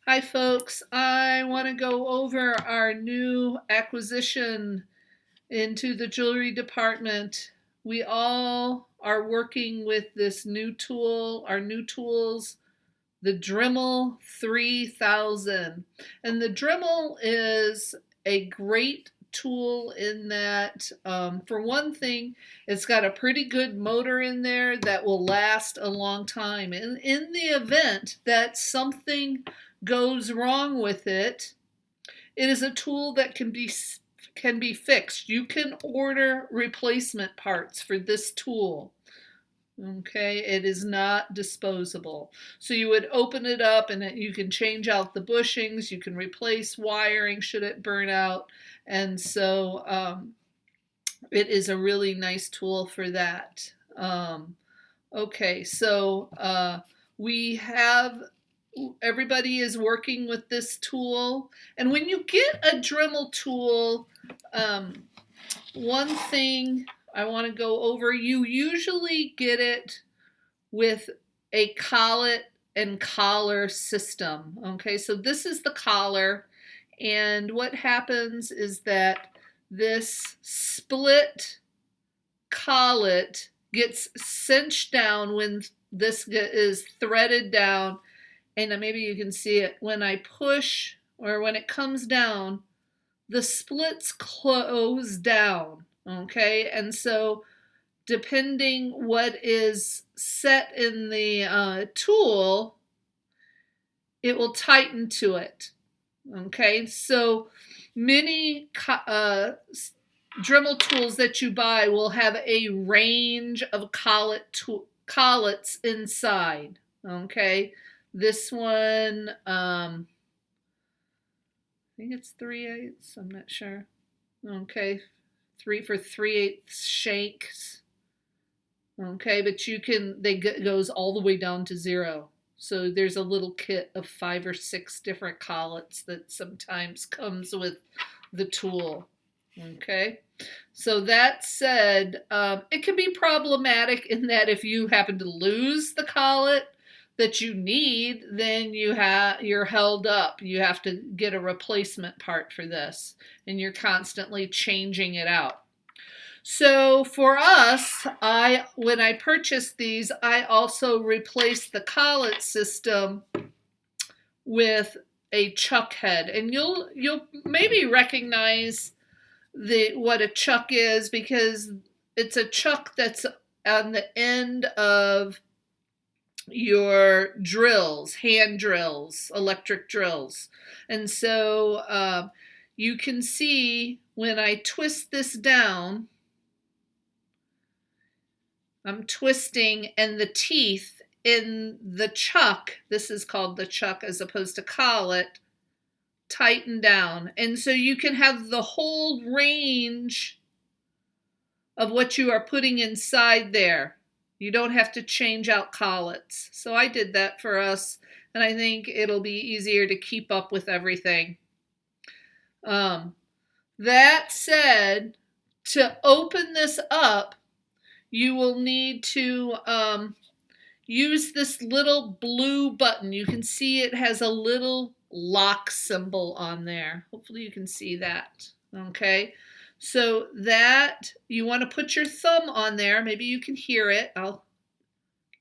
Hi folks, I want to go over our new acquisition into the jewelry department. We all are working with this new tool, our new tools, the Dremel 3000. And the Dremel is a great tool in that, for one thing, it's got a pretty good motor in there that will last a long time. And in the event that something goes wrong with it, it is a tool that can be fixed. You can order replacement parts for this tool. Okay, it is not disposable. So you would open it up and you can change out the bushings, you can replace wiring should it burn out, and so it is a really nice tool for that. Okay, so we have everybody is working with this tool, and when you get a Dremel tool, one thing I want to go over, you usually get it with a collet and collar system. Okay, so this is the collar, and what happens is that this split collet gets cinched down when this is threaded down, and maybe you can see it when I push or when it comes down, the splits close down. Okay, and so depending what is set in the tool, it will tighten to it. Okay, so many Dremel tools that you buy will have a range of collets inside. Okay, this one, I think it's 3/8. I'm not sure. Okay, 3/8 shanks. Okay, but you can, goes all the way down to 0. So there's a little kit of 5 or 6 different collets that sometimes comes with the tool. Okay, so that said, it can be problematic in that if you happen to lose the collet that you need, then you're held up. You have to get a replacement part for this, and you're constantly changing it out. So for us, when I purchased these, I also replaced the collet system with a chuck head, and you'll maybe recognize what a chuck is, because it's a chuck that's on the end of your drills, hand drills, electric drills. And so you can see when I twist this down, I'm twisting, and the teeth in the chuck, this is called the chuck as opposed to collet, tighten down. And so you can have the whole range of what you are putting inside there. You don't have to change out collets. So I did that for us, and I think it'll be easier to keep up with everything. That said, to open this up, you will need to use this little blue button. You can see it has a little lock symbol on there. Hopefully you can see that. Okay, so that you want to put your thumb on there. Maybe you can hear it. Can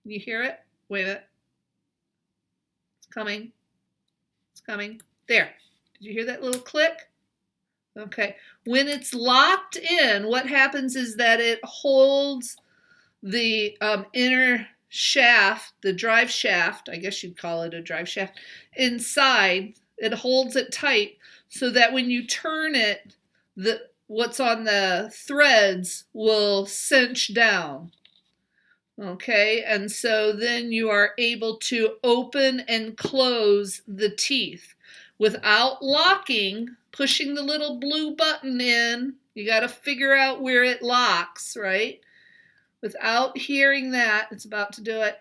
you hear it? Wait a minute. It's coming. It's coming. There. Did you hear that little click? Okay. When it's locked in, what happens is that it holds the inner shaft, the drive shaft, I guess you'd call it a drive shaft, inside. It holds it tight so that when you turn it, what's on the threads will cinch down. Okay, and so then you are able to open and close the teeth without locking, pushing the little blue button in. You got to figure out where it locks, right? Without hearing that, it's about to do it.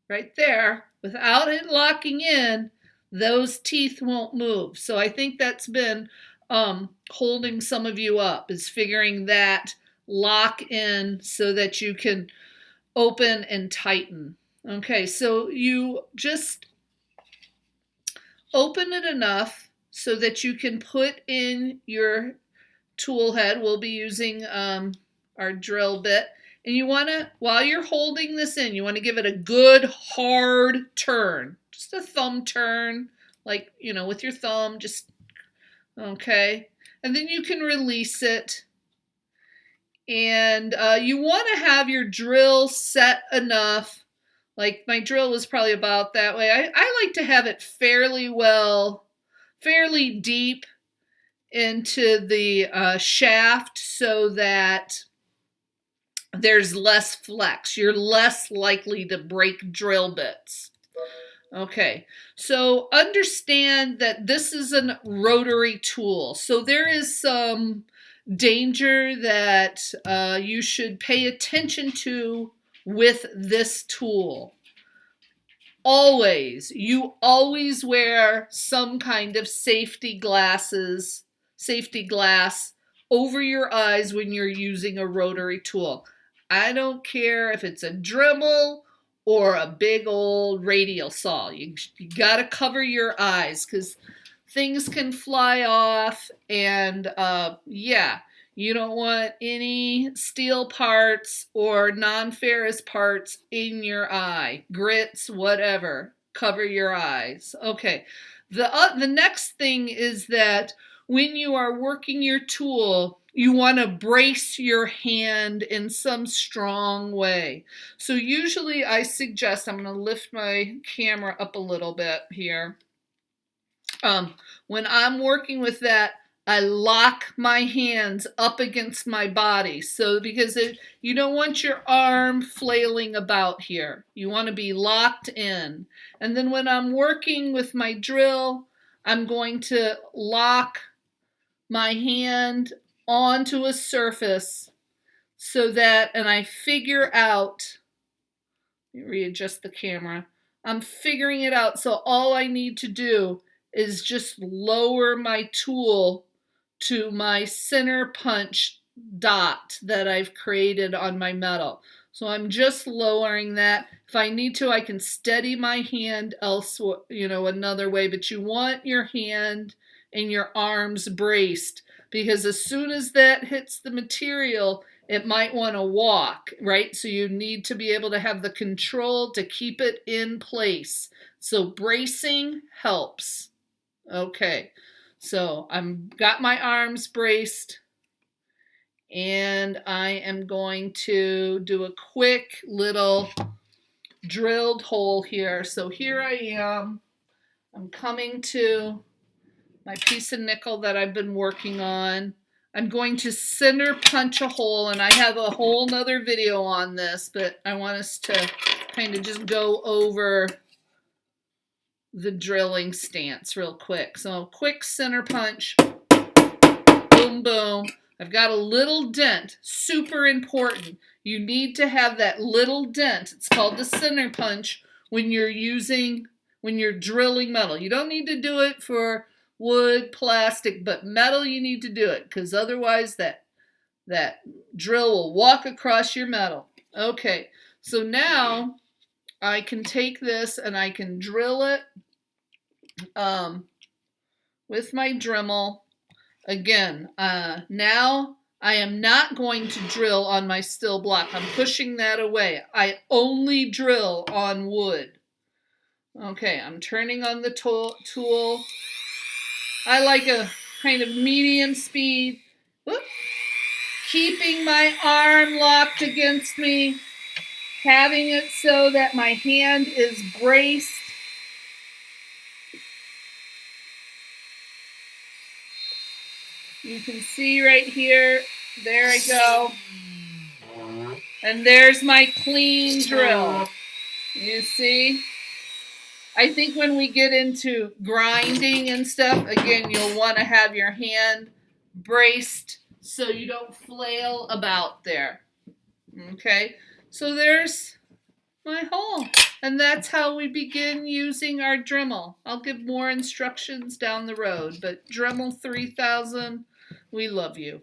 Right there. Without it locking in, those teeth won't move. So I think that's been holding some of you up, is figuring that lock in so that you can open and tighten. Okay, so you just open it enough so that you can put in your tool head. We'll be using our drill bit. And you want to, while you're holding this in, you want to give it a good hard turn. Just a thumb turn, like, with your thumb, just, okay. And then you can release it. And you want to have your drill set enough. Like my drill was probably about that way. I like to have it fairly deep into the shaft so that there's less flex. You're less likely to break drill bits. Okay, so understand that this is a rotary tool. So there is some danger that you should pay attention to with this tool. You always wear some kind of safety glass over your eyes when you're using a rotary tool. I don't care if it's a Dremel or a big old radial saw. You got to cover your eyes because things can fly off, and yeah, you don't want any steel parts or non-ferrous parts in your eye. Grits, whatever. Cover your eyes. Okay. The next thing is that when you are working your tool, you want to brace your hand in some strong way. So usually I suggest, I'm going to lift my camera up a little bit here. When I'm working with that, I lock my hands up against my body. So because you don't want your arm flailing about here. You want to be locked in. And then when I'm working with my drill, I'm going to lock my hand onto a surface so that, and I figure out, let me readjust the camera. I'm figuring it out. So all I need to do is just lower my tool to my center punch dot that I've created on my metal. So I'm just lowering that. If I need to, I can steady my hand elsewhere, another way, but you want your hand and your arms braced because as soon as that hits the material, it might want to walk, right? So you need to be able to have the control to keep it in place. So bracing helps. Okay, so I've got my arms braced and I am going to do a quick little drilled hole here. So here I am. I'm coming to my piece of nickel that I've been working on. I'm going to center punch a hole, and I have a whole nother video on this, but I want us to kind of just go over the drilling stance real quick. So quick center punch, boom, boom. I've got a little dent, super important. You need to have that little dent. It's called the center punch when you're drilling metal. You don't need to do it for wood, plastic, but metal you need to do it because otherwise that drill will walk across your metal. Okay, so now I can take this and I can drill it with my Dremel. Again, now I am not going to drill on my steel block. I'm pushing that away. I only drill on wood. Okay, I'm turning on the tool. I like a kind of medium speed. Whoop. Keeping my arm locked against me. Having it so that my hand is braced. You can see right here, there I go. And there's my clean drill. You see? I think when we get into grinding and stuff, again, you'll want to have your hand braced so you don't flail about there. Okay? So there's my hole. And that's how we begin using our Dremel. I'll give more instructions down the road, but Dremel 3000, we love you.